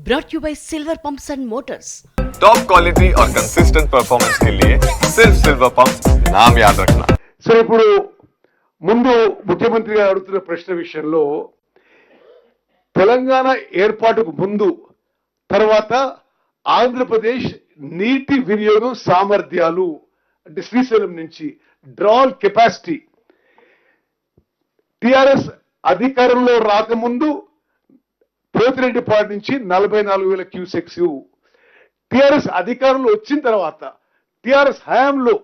brought you by Silver Pumps and Motors. Top quality और consistent performance के लिए सिर्फ सिल्वर पंप्स नाम याद रखना. సో ఇప్పుడు ముందు ముఖ్యమంత్రి గారు అడుగుతున్న ప్రశ్న విషయంలో తెలంగాణ ఏర్పాటుకు ముందు తర్వాత ఆంధ్రప్రదేశ్ నీటి వినియోగం సామర్థ్యాలు అంటే శ్రీశైలం నుంచి డ్రాల్ కెపాసిటీ టిఆర్ఎస్ అధికారంలో రాకముందు పోతిరెడ్డిపాడు నుంచి 44,000 క్యూసెక్స్, టిఆర్ఎస్ అధికారంలో వచ్చిన తర్వాత టిఆర్ఎస్ హయాంలో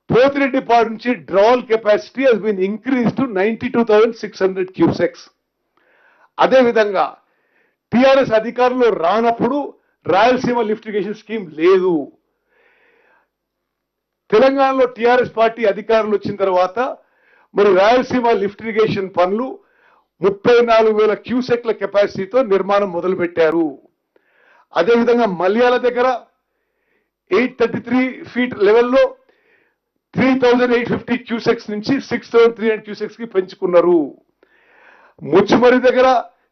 పోతిరెడ్డిపాడు నుంచి drawal capacity has been increase to 92,600 cusecs. అదేవిధంగా టిఆర్ఎస్ అధికారంలో రానప్పుడు రాయలసీమ లిఫ్ట్ ఇరిగేషన్ స్కీమ్ లేదు. తెలంగాణలో టిఆర్ఎస్ పార్టీ అధికారంలో వచ్చిన తర్వాత మరి రాయలసీమ లిఫ్ట్ ఇరిగేషన్ పనులు 34,000 క్యూసెక్ల కెపాసిటీతో నిర్మాణం మొదలుపెట్టారు. అదేవిధంగా మల్యాల దగ్గర 833 ఫీట్ లెవెల్లో 3,850 క్యూసెక్స్ నుంచి 6,300 క్యూసెక్స్ కి పెంచుకున్నారు. ముచ్చుమరి దగ్గర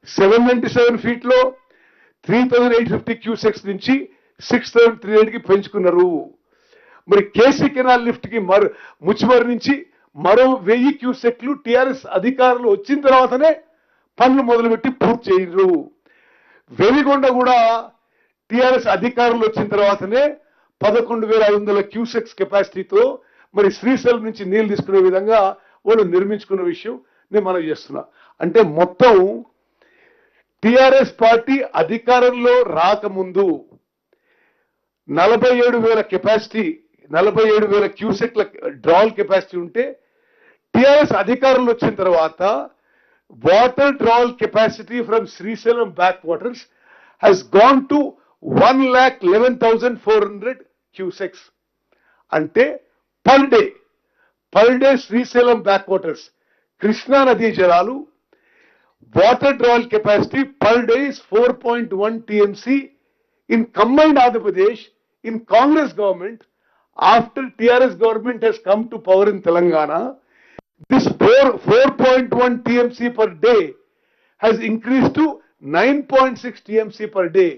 797 ఫీట్ లో 3,850 క్యూసెక్స్ నుంచి 6,300 కి పెంచుకున్నారు. మరి కేసీ కెనాల్ లిఫ్ట్ కి ముచ్చుమరి నుంచి మరో 1000 క్యూసెక్లు టిఆర్ఎస్ అధికారులు వచ్చిన తర్వాతనే పనులు మొదలుపెట్టి పూర్తి చేయరు. వెలిగొండ కూడా టిఆర్ఎస్ అధికారులు వచ్చిన తర్వాతనే 11,500 క్యూసెక్స్ కెపాసిటీతో మరి శ్రీశైలం నుంచి నీళ్లు తీసుకునే విధంగా వాళ్ళు నిర్మించుకున్న విషయం నేను మనం చేస్తున్నా. అంటే మొత్తం టిఆర్ఎస్ పార్టీ అధికారంలో రాకముందు 47,000 కెపాసిటీ 47,000 క్యూసెక్ల డ్రాల్ కెపాసిటీ ఉంటే టిఆర్ఎస్ అధికారంలో వచ్చిన తర్వాత water drawal capacity from Srisailam back waters has gone to 1,11,400 cusecs. అంటే per day Srisailam back waters Krishna నదీ జలాలు water drawal capacity per day is 4.1 TMC in combined Andhra Pradesh in Congress government. After TRS government has come to power in Telangana, this 4.1 TMC per day has increased to 9.6 TMC per day.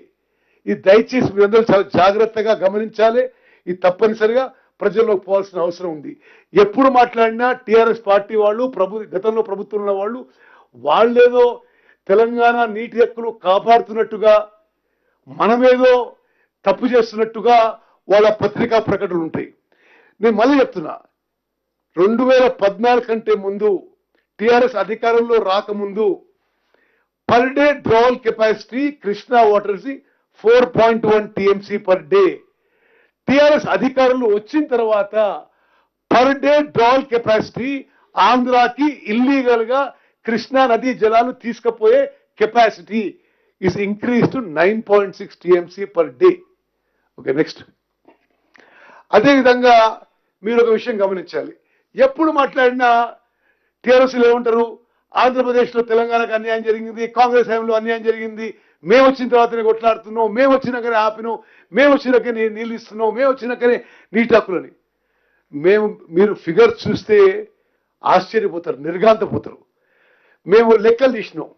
ఇది దయచేసి మీరందరూ చాలా జాగ్రత్తగా గమనించాలి. ఇది తప్పనిసరిగా ప్రజల్లోకి పోవాల్సిన అవసరం ఉంది. ఎప్పుడు మాట్లాడినా టిఆర్ఎస్ పార్టీ వాళ్ళు గతంలో ప్రభుత్వంలో ఉన్న వాళ్ళేదో తెలంగాణ నీటి హక్కులు కాపాడుతున్నట్టుగా మనమేదో తప్పు చేస్తున్నట్టుగా వాళ్ళ పత్రికా ప్రకటనలు ఉంటాయి. నేను మళ్ళీ చెప్తున్నా, 2014 కంటే ముందు టిఆర్ఎస్ అధికారంలో రాకముందు per day drawal capacity Krishna waters 4.1 TMC per day. TRS అధికారంలో వచ్చిన తర్వాత పర్ డే డ్రాల్ కెపాసిటీ ఆంధ్రాకి ఇల్లీగల్ గా కృష్ణా నదీ జలాలు తీసుకుపోయే capacity is increased to 9.6 TMC per day. Okay, next. అదేవిధంగా మీరు ఒక విషయం గమనించాలి, ఎప్పుడు మాట్లాడినా టీఆర్ఎస్లు ఏమంటారు, ఆంధ్రప్రదేశ్లో తెలంగాణకు అన్యాయం జరిగింది, కాంగ్రెస్ హయాంలో అన్యాయం జరిగింది, మేము వచ్చిన తర్వాతనే కొట్లాడుతున్నాం, మేము వచ్చినాకనే ఆపినాం, మేము వచ్చినాకనే నీళ్ళు ఇస్తున్నాం, మేము వచ్చినాకనే నీటి హక్కులని. మీరు ఫిగర్స్ చూస్తే ఆశ్చర్యపోతారు, నిర్ఘాంతపోతారు. మేము లెక్కలు తీసినాం.